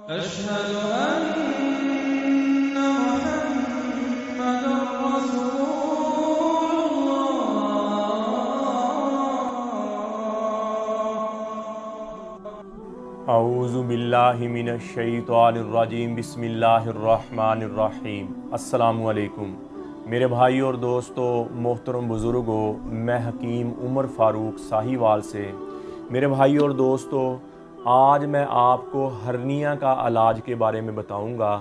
अशहदु अन्ना मुहम्मदुर रसूलुल्लाह। औज़ु बिल्लाहि मिनश शैतानिर रजीम। बिस्मिल्लाहिर रहमानिर रहीम। अस्सलामु अलैकुम मेरे भाई और दोस्तों, मोहतरम बुज़ुर्गों, मैं हकीम उमर फ़ारूक साहिवाल से। मेरे भाई और दोस्तों, आज मैं आपको हर्निया का इलाज के बारे में बताऊंगा।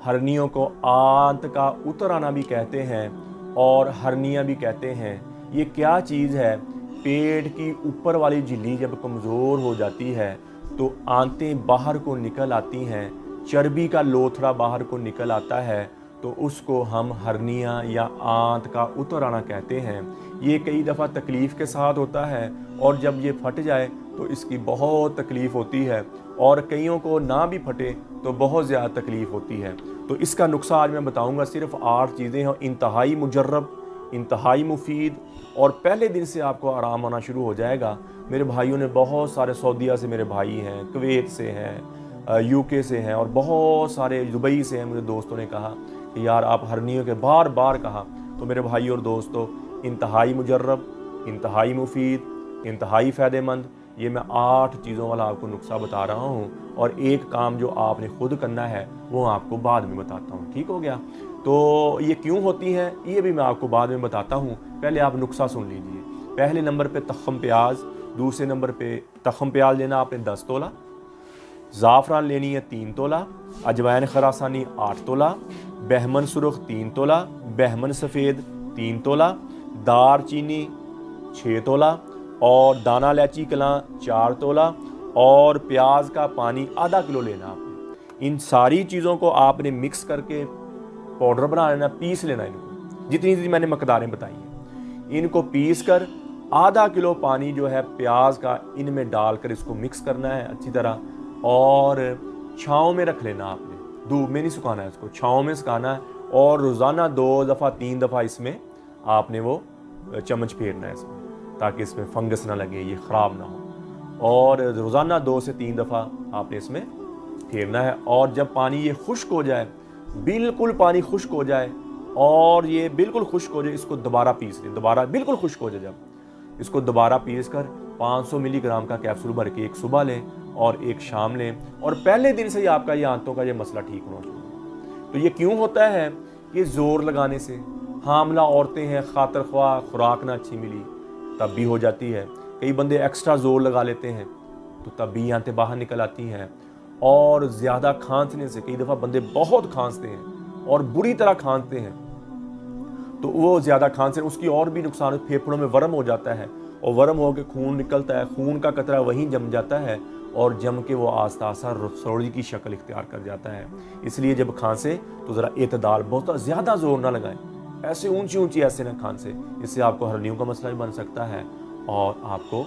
हर्नियों को आंत का उतर आना भी कहते हैं और हर्निया भी कहते हैं। ये क्या चीज़ है? पेट की ऊपर वाली झिल्ली जब कमज़ोर हो जाती है तो आंतें बाहर को निकल आती हैं, चर्बी का लोथड़ा बाहर को निकल आता है, तो उसको हम हर्निया या आंत का उतर आना कहते हैं। ये कई दफ़ा तकलीफ़ के साथ होता है और जब ये फट जाए तो इसकी बहुत तकलीफ़ होती है, और कईयों को ना भी फटे तो बहुत ज़्यादा तकलीफ़ होती है। तो इसका नुस्खा आज मैं बताऊंगा। सिर्फ 8 चीज़ें हैं, इंतहाई मुजर्रब, इंतहाई मुफीद, और पहले दिन से आपको आराम आना शुरू हो जाएगा। मेरे भाइयों ने बहुत सारे, सऊदीया से मेरे भाई हैं, कुवैत से हैं, यूके से हैं, और बहुत सारे दुबई से हैं। मेरे दोस्तों ने कहा कि यार आप हर्नियों के बार बार कहा। तो मेरे भाई और दोस्तों, इंतहाई मुजर्रब, इंतहाई मुफीद, इंतहाई फ़ायदेमंद, ये मैं 8 चीज़ों वाला आपको नुस्खा बता रहा हूँ, और एक काम जो आपने खुद करना है वो आपको बाद में बताता हूँ। ठीक हो गया? तो ये क्यों होती हैं ये भी मैं आपको बाद में बताता हूँ। पहले आप नुस्खा सुन लीजिए। पहले नंबर पे तख़म प्याज, दूसरे नंबर पे तख़म प्याज लेना आपने 10 तोला, ज़ाफ़रान लेनी है 3 तोला, अजवाइन खरासानी 8 तोला, बहमन सुरख 3 तोला, बहमन सफ़ेद 3 तोला, दार चीनी 6 तोला, और दाना इलायची कलां 4 तोला, और प्याज का पानी आधा किलो लेना आपने। इन सारी चीज़ों को आपने मिक्स करके पाउडर बना लेना, पीस लेना इनको, जितनी मैंने मकदारें बताई हैं। इनको पीस कर आधा किलो पानी जो है प्याज का इनमें डालकर इसको मिक्स करना है अच्छी तरह, और छाँव में रख लेना आपने। धूप में नहीं सुखाना है इसको, छाँव में सुखाना है। और रोज़ाना 2 दफ़ा 3 दफ़ा इसमें आपने वो चम्मच फेरना है इसमें, ताकि इसमें फंगस ना लगे, ये ख़राब ना हो। और रोज़ाना 2 से 3 दफ़ा आपने इसमें फेरना है। और जब पानी ये खुश्क हो जाए, बिल्कुल पानी खुश्क हो जाए, और ये बिल्कुल खुश्क हो जाए, इसको दोबारा पीस लें। दोबारा बिल्कुल खुश्क हो जाए जब, इसको दोबारा पीस कर 500 मिलीग्राम का कैप्सूल भर के एक सुबह लें और एक शाम लें, और पहले दिन से ही आपका ये आंतों का ये मसला ठीक होना शुरू। तो ये क्यों होता है? ये ज़ोर लगाने से। हामला औरतें हैं, खातर ख्वाह खुराक ना अच्छी मिली तब भी हो जाती है। कई बंदे एक्स्ट्रा ज़ोर लगा लेते हैं तो तब भी आंतें बाहर निकल आती हैं। और ज़्यादा खांसने से, कई दफ़ा बंदे बहुत खांसते हैं और बुरी तरह खांसते हैं, तो वो ज़्यादा खांसने उसकी और भी नुकसान, फेफड़ों में वर्म हो जाता है, और वर्म होकर खून निकलता है, खून का कतरा वहीं जम जाता है, और जम के वो आस्ता आस्ता रसौड़ी की शक्ल इख्तियार कर जाता है। इसलिए जब खांसे तो ज़रा एतदाल, बहुत ज़्यादा ज़ोर ना लगाएं, ऐसे ऊंची ऊंची ऐसे ना खांसे, इससे आपको हर्नियों का मसला भी बन सकता है और आपको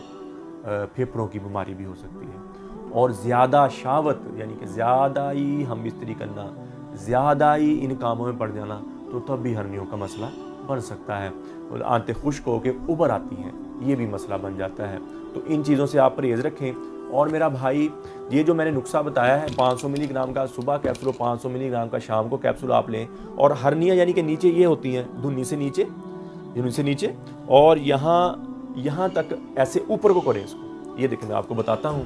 फेफड़ों की बीमारी भी हो सकती है। और ज़्यादा शावत, यानी कि ज़्यादा ही हम इस्त्री करना, ज़्यादा ही इन कामों में पड़ जाना, तो तब भी हर्नियों का मसला बन सकता है। और आंतें खुश्क होकर उभर आती हैं, ये भी मसला बन जाता है। तो इन चीज़ों से आप परहेज़ रखें। और मेरा भाई, ये जो मैंने नुस्खा बताया है, 500 मिलीग्राम का सुबह कैप्सूल, 500 मिलीग्राम का शाम को कैप्सूल आप लें। और हर्निया यानी कि नीचे ये होती हैं, धुन्नी से नीचे, धुन्नी से नीचे, और यहाँ तक ऐसे ऊपर को करें इसको। ये देखें, मैं आपको बताता हूँ।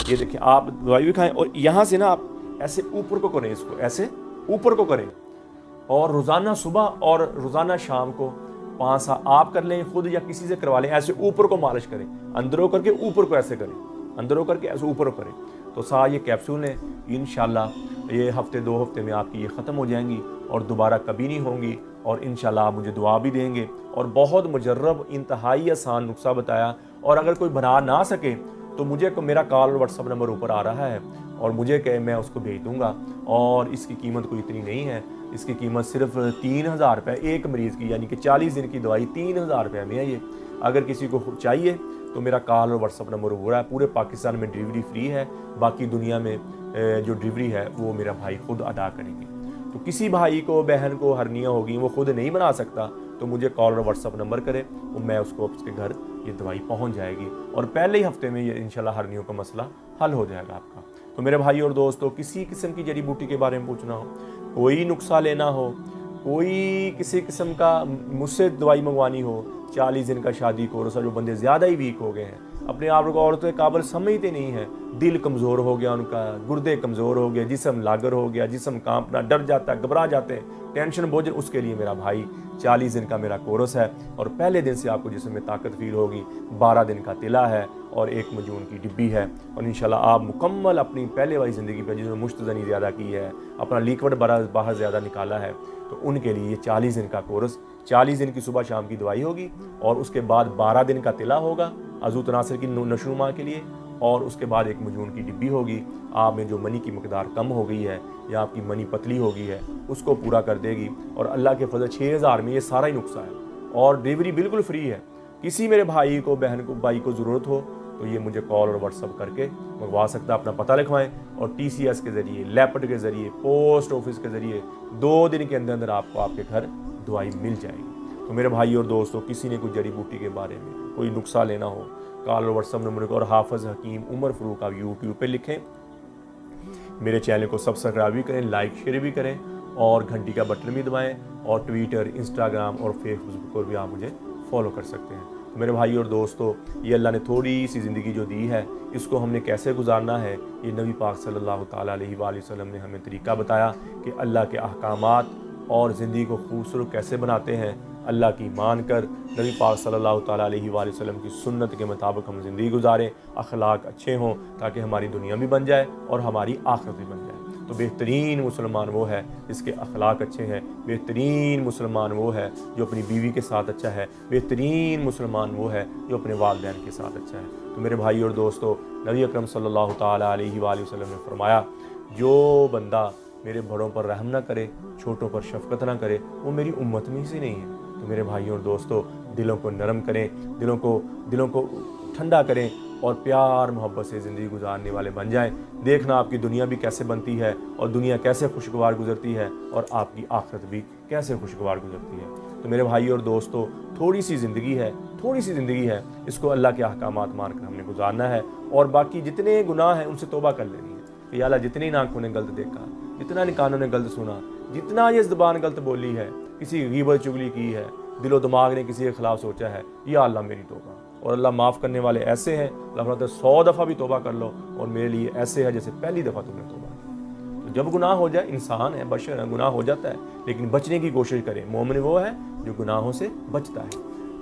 ये देखें, आप दवाई भी खाएं और यहाँ से ना आप ऐसे ऊपर को करें इसको, ऐसे ऊपर को करें। और रोज़ाना सुबह और रोज़ाना शाम को 5 आप कर लें खुद या किसी से करवा लें। ऐसे ऊपर को मालिश करें, अंदरों करके ऊपर को ऐसे करें, अंदरों करके ऐसे ऊपर को करें। तो ये कैप्सूल लें, इंशाल्लाह ये हफ्ते 2 हफ्ते में आपकी ये ख़त्म हो जाएंगी और दोबारा कभी नहीं होंगी। और इंशाल्लाह आप मुझे दुआ भी देंगे। और बहुत मुजर्रब, इंतहाई आसान नुस्खा बताया। और अगर कोई बना ना सके तो मुझे मेरा कॉल और व्हाट्सअप नंबर ऊपर आ रहा है, और मुझे कहे मैं उसको भेज दूँगा। और इसकी कीमत कोई इतनी नहीं है, इसकी कीमत सिर्फ 3000 रुपये एक मरीज़ की, यानी कि 40 दिन की दवाई 3000 रुपये में है ये। अगर किसी को चाहिए तो मेरा कॉल और व्हाट्सअप नंबर हो रहा है। पूरे पाकिस्तान में डिलीवरी फ्री है, बाकी दुनिया में जो डिलीवरी है वो मेरा भाई खुद अदा करेंगे। तो किसी भाई को, बहन को हर्निया होगी, वो खुद नहीं बना सकता, तो मुझे कॉल और व्हाट्सअप नंबर करे, वो मैं उसको उसके घर ये दवाई पहुंच जाएगी, और पहले ही हफ्ते में ये इंशाल्लाह हर्नियों का मसला हल हो जाएगा आपका। तो मेरे भाई और दोस्तों, किसी किस्म की जड़ी बूटी के बारे में पूछना हो, कोई नुस्खा लेना हो, कोई किसी किस्म का मुझसे दवाई मंगवानी हो, 40 दिन का शादी कोर्स है, जो बंदे ज़्यादा ही वीक हो गए हैं, अपने आप को औरतें काबिल समझते नहीं हैं, दिल कमज़ोर हो गया उनका, गुर्दे कमज़ोर हो गए, जिस्म लागर हो गया, जिस्म कांपना, डर जाता है, घबरा जाते हैं, टेंशन बोझ, उसके लिए मेरा भाई 40 दिन का मेरा कोर्स है। और पहले दिन से आपको जिस्म में ताकत फील होगी, 12 दिन का तिला है और 1 मजून की डिब्बी है। और इंशाल्लाह आप मुकम्मल अपनी पहले वाली ज़िंदगी पर जिसमें मुश्तजनी ज़्यादा की है, अपना लिक्विड बाहर ज़्यादा निकाला है, तो उनके लिए ये 40 दिन का कोर्स, 40 दिन की सुबह शाम की दवाई होगी और उसके बाद 12 दिन का तिला होगा अज़ू तनासर की नशुमा के लिए, और उसके बाद 1 मजून की डिब्बी होगी। आप में जो मनी की मकदार कम हो गई है या आपकी मनी पतली हो गई है, उसको पूरा कर देगी। और अल्लाह के फजल 6000 में ये सारा ही नुस्खा है और डिलीवरी बिल्कुल फ्री है। किसी मेरे भाई को, बहन को, भाई को ज़रूरत हो तो ये मुझे कॉल और व्हाट्सअप करके मंगवा सकता है, अपना पता लिखवाएं और TCS के ज़रिए, लैपट के ज़रिए, पोस्ट ऑफिस के ज़रिए 2 दिन के अंदर अंदर आपको आपके घर दवाई मिल जाएगी। तो मेरे भाई और दोस्तों, किसी ने कोई जड़ी बूटी के बारे में कोई नुस्खा लेना हो, कॉल और व्हाट्सअप नंबर को और हाफिज़ हकीम उमर फ़ारूक आप यूट्यूब पे लिखें। मेरे चैनल को सब्सक्राइब भी करें, लाइक शेयर भी करें और घंटी का बटन भी दबाएं, और ट्विटर, इंस्टाग्राम और फेसबुक पर भी आप मुझे फॉलो कर सकते हैं। तो मेरे भाई और दोस्तों, ये अल्लाह ने थोड़ी सी ज़िंदगी जो दी है, इसको हमने कैसे गुजारना है, ये नबी पाक सल्लल्लाहु ताला अलैहि वसल्लम ने हमें तरीका बताया कि अल्लाह के अहकामात और ज़िंदगी को खूबसूरत कैसे बनाते हैं। अल्लाह की मान कर नबी पाक सल्लल्लाहु ताला अलैहि वसल्लम की सुन्नत के मुताबिक हम ज़िंदगी गुजारें, अखलाक अच्छे हों, ताकि हमारी दुनिया भी बन जाए और हमारी आखिरत भी बन जाए। तो बेहतरीन मुसलमान वो है जिसके अखलाक अच्छे हैं, बेहतरीन मुसलमान वो है जो अपनी बीवी के साथ अच्छा है, बेहतरीन मुसलमान वो है जो अपने वालिदैन के साथ अच्छा है। तो मेरे भाई और दोस्तों, नबी अकरम सल्लल्लाहु ताला अलैहि वसल्लम ने फरमाया, जो बंदा मेरे बड़ों पर रहम ना करे, छोटों पर शफकत ना करे, वो मेरी उम्मत में से नहीं है। तो मेरे भाइयों और दोस्तों, दिलों को नरम करें, दिलों को ठंडा करें और प्यार मोहब्बत से ज़िंदगी गुजारने वाले बन जाएं। देखना आपकी दुनिया भी कैसे बनती है और दुनिया कैसे खुशगवार गुजरती है और आपकी आखिरत भी कैसे खुशगवार गुजरती है। तो मेरे भाई और दोस्तों, थोड़ी सी ज़िंदगी है, इसको अल्लाह के अहकामात मानकर हमने गुजारना है और बाकी जितने गुनाह हैं उनसे तौबा कर लेनी है कि या अल्लाह, जितनी आँखों ने गलत देखा, जितना कानों ने गलत सुना, जितना ये ज़ुबान गलत बोली है, किसी गीबत चुगली की है, दिलो दिमाग ने किसी के खिलाफ सोचा है, या अल्लाह मेरी तौबा। और अल्लाह माफ़ करने वाले ऐसे हैं, अल्लाह फरमाता है 100 दफ़ा भी तौबा कर लो और मेरे लिए ऐसे है जैसे पहली दफ़ा तुमने तौबा की। तो जब गुनाह हो जाए, इंसान है, बशर है, गुनाह हो जाता है, लेकिन बचने की कोशिश करें। मोमिन वो है जो गुनाहों से बचता है,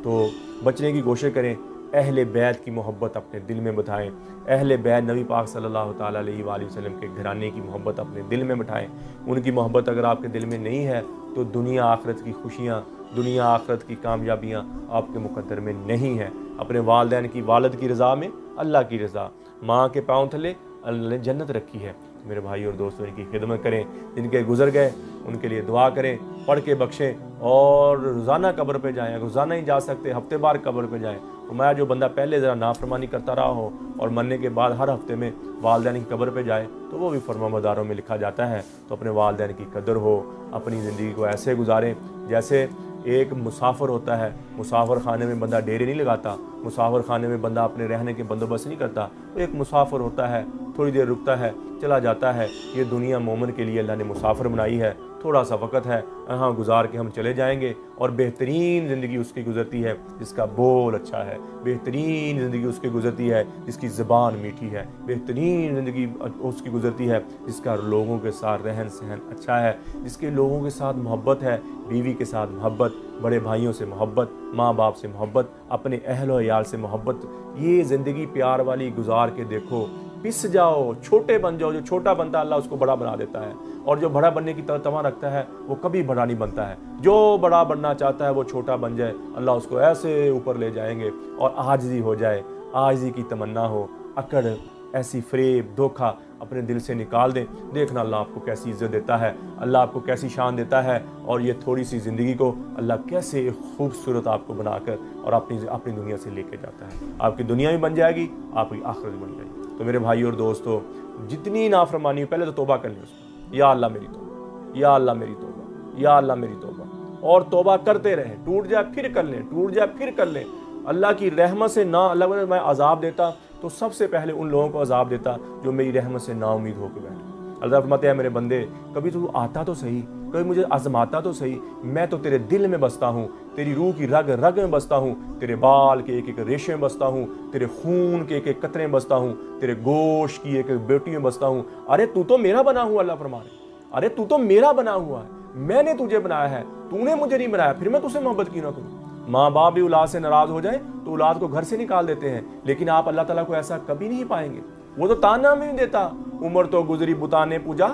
तो बचने की कोशिश करें। अहले बैत की मोहब्बत अपने दिल में बिठाएं। अहले बैत नबी पाक सल्लल्लाहु ताला अलैहि वसल्लम के घराने की मोहब्बत अपने दिल में बिठाएं। उनकी मोहब्बत अगर आपके दिल में नहीं है तो दुनिया आखिरत की खुशियाँ, दुनिया आखिरत की कामयाबियाँ आपके मुकद्दर में नहीं है। अपने वालिदैन की, वालिद की रज़ा में अल्लाह की रज़ा, माँ के पाँव थले अल्लाह ने जन्नत रखी है। मेरे भाई और दोस्तों, इनकी खिदमत करें, जिनके गुजर गए उनके लिए दुआ करें, पढ़ के बख्शें और रोज़ाना कब्र पे जाएं। रोज़ाना ही जा सकते, हफ्ते बार कब्र पे जाएं। मैं जो बंदा पहले ज़रा नाफरमानी करता रहा हो और मरने के बाद हर हफ्ते में वालिदैन की कब्र पे जाए तो वो भी फरमाबरदारों में लिखा जाता है। तो अपने वालिदैन की कदर हो, अपनी ज़िंदगी को ऐसे गुजारें जैसे एक मुसाफिर होता है। मुसाफिर खाने में बंदा डेरे नहीं लगाता, मुसाफिर खाने में बंदा अपने रहने के बंदोबस्त नहीं करता। वो एक मुसाफिर होता है, थोड़ी देर रुकता है, चला जाता है। ये दुनिया मोमिन के लिए अल्लाह ने मुसाफिर बनाई है। थोड़ा सा वक़्त है, यहाँ गुजार के हम चले जाएंगे और बेहतरीन ज़िंदगी उसकी गुजरती है जिसका बोल अच्छा है, बेहतरीन ज़िंदगी उसकी गुजरती है जिसकी ज़बान मीठी है, बेहतरीन ज़िंदगी उसकी गुजरती है जिसका लोगों के साथ रहन सहन अच्छा है, जिसके लोगों के साथ मोहब्बत है, बीवी के साथ मोहब्बत, बड़े भाइयों से मोहब्बत, माँ बाप से मोहब्बत, अपने अहल व याल से मोहब्बत। ये ज़िंदगी प्यार वाली गुजार के देखो, पिस जाओ, छोटे बन जाओ। जो छोटा बनता है अल्लाह उसको बड़ा बना देता है, और जो बड़ा बनने की तमन्ना रखता है वो कभी बड़ा नहीं बनता है। जो बड़ा बनना चाहता है वो छोटा बन जाए, अल्लाह उसको ऐसे ऊपर ले जाएंगे। और आजिज़ी हो जाए, आजिज़ी की तमन्ना हो, अकड़, ऐसी फ़रेब, धोखा अपने दिल से निकाल दें। देखना अल्लाह आपको कैसी इज़्ज़त देता है, अल्लाह आपको कैसी शान देता है, और ये थोड़ी सी ज़िंदगी को अल्लाह कैसे खूबसूरत आपको बनाकर और अपनी दुनिया से लेके जाता है। आपकी दुनिया भी बन जाएगी, आपकी आखिरत भी बन जाएगी। तो मेरे भाई और दोस्तों, जितनी नाफरमानी हो पहले तो तौबा कर लें उसको, या अल्लाह मेरी तौबा, या अल्लाह मेरी तौबा, या अल्लाह मेरी तौबा। और तौबा करते रहें, टूट जाए फिर कर लें, टूट जाए फिर कर लें। अल्लाह की रहमत से ना, अल्लाह मैं अजाब देता तो सबसे पहले उन लोगों को अजाब देता जो मेरी रहमत से नाउमीद होकर बैठे। अल्लाह फरमाते हैं मेरे बंदे, कभी तू आता तो सही, कभी मुझे आजमाता तो सही, मैं तो तेरे दिल में बसता हूँ, तेरी रूह की रग रग में बसता हूँ, तेरे बाल के एक एक रेशे में बसता हूँ, तेरे खून के एक एक कतरे में बसता हूँ, तेरे गोश्त की एक एक बेटी में बसता हूँ। अरे तू तो मेरा बना हुआ, अल्लाह फरमा रहे, अरे तू तो मेरा बना हुआ है, मैंने तुझे बनाया है, तूने मुझे नहीं बनाया, फिर मैं तुझसे मोहब्बत क्यों ना करूँ। माँ बाप भी औलाद से नाराज हो जाए तो औलाद को घर से निकाल देते हैं, लेकिन आप अल्लाह ताला को ऐसा कभी नहीं पाएंगे। वो तो ताना भी नहीं देता, उम्र तो गुजरी बुताने पूजा,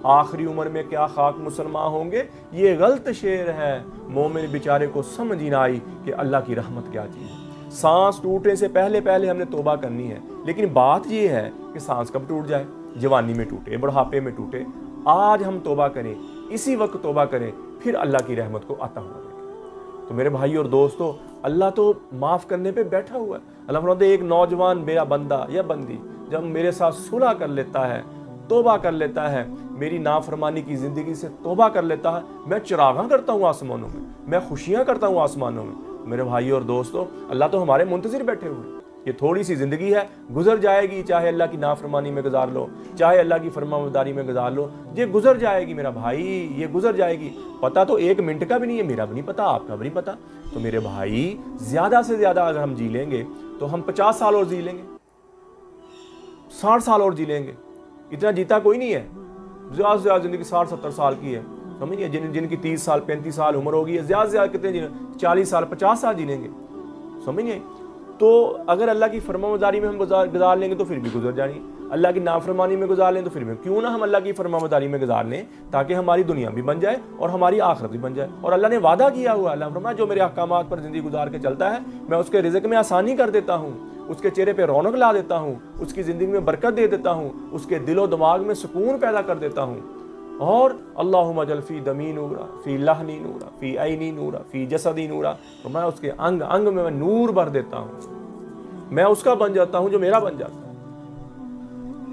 आखिरी उम्र में क्या खाक मुसलमान होंगे। ये गलत शेर है, मोमिन बेचारे को समझ ही ना आई कि अल्लाह की रहमत क्या चीज़ है। सांस टूटने से पहले पहले हमने तौबा करनी है, लेकिन बात ये है कि सांस कब टूट जाए, जवानी में टूटे, बुढ़ापे में टूटे। आज हम तौबा करें, इसी वक्त तौबा करें, फिर अल्लाह की रहमत को आता हुआ देखें। तो मेरे भाई और दोस्तों, अल्लाह तो माफ़ करने पे बैठा हुआ है। अल्लाह फरमाते एक नौजवान मेरा बंदा या बंदी जब मेरे साथ सुलह कर लेता है, तौबा कर लेता है, मेरी नाफरमानी की ज़िंदगी से तौबा कर लेता है, मैं चिरागा करता हूँ आसमानों में, मैं खुशियाँ करता हूँ आसमानों में। मेरे भाई और दोस्तों, अल्लाह तो हमारे मुंतज़िर बैठे हुए हैं। ये थोड़ी सी ज़िंदगी है, गुजर जाएगी, चाहे अल्लाह की नाफरमानी में गुजार लो, चाहे अल्लाह की फरमाबरदारी में गुजार लो, ये गुजर जाएगी मेरा भाई, ये गुजर जाएगी। पता तो 1 मिनट का भी नहीं है, मेरा भी नहीं पता, आपका भी नहीं पता। तो मेरे भाई, ज़्यादा से ज़्यादा अगर हम जी लेंगे तो हम 50 साल और जी लेंगे, 60 साल और जी लेंगे। इतना जीता कोई नहीं है, ज़्यादा से ज़्यादा ज़िंदगी 60-70 साल की है, समझिए। जिनकी 30 साल 35 साल उम्र होगी, ज़्यादा से ज़्यादा कितने जीने, 40 साल 50 साल जीनेंगे, समझिए। तो अगर अल्लाह की फरमाबरदारी में हम गुजार लेंगे तो फिर भी गुजर जाएंगे, अल्लाह की नाफरमानी में गुजार लें तो फिर भी, क्यों ना हम अल्लाह की फरमाबरदारी में गुजार लें, ताकि हमारी दुनिया भी बन जाए और हमारी आखिरत भी बन जाए। और अल्लाह ने वादा किया हुआ, अल्लाह फरमाया जो मेरे अहकामात पर ज़िंदगी गुजार के चलता है, मैं उसके रिज़्क़ में आसानी कर देता हूँ, उसके चेहरे पे रौनक ला देता हूँ, उसकी ज़िंदगी में बरकत दे देता हूँ, उसके दिलो दिमाग में सुकून पैदा कर देता हूँ। और अल्लाहुम्मा जल फी दमी नूरा, फी लहनी नूरा, फी ऐनी नूरा, फी जसदी नूरा, तो मैं उसके अंग अंग में मैं नूर भर देता हूँ, मैं उसका बन जाता हूँ जो मेरा बन जाता है।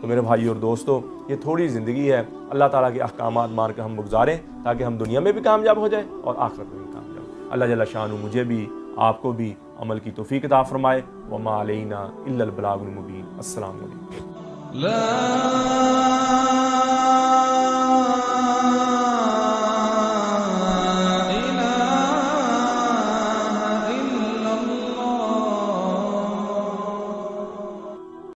तो मेरे भाई और दोस्तों, ये थोड़ी ज़िंदगी है, अल्लाह ताला के अहकामात मान कर हम गुजारें, ताकि हम दुनिया में भी कामयाब हो जाए और आखिरत में भी कामयाब। अल्लाह जल्ल शानु मुझे भी आपको भी अमल की तौफीक अता फरमाए। वमा अलैना इल्लल बलागुल मुबीन। अस्सलाम वालेकुम।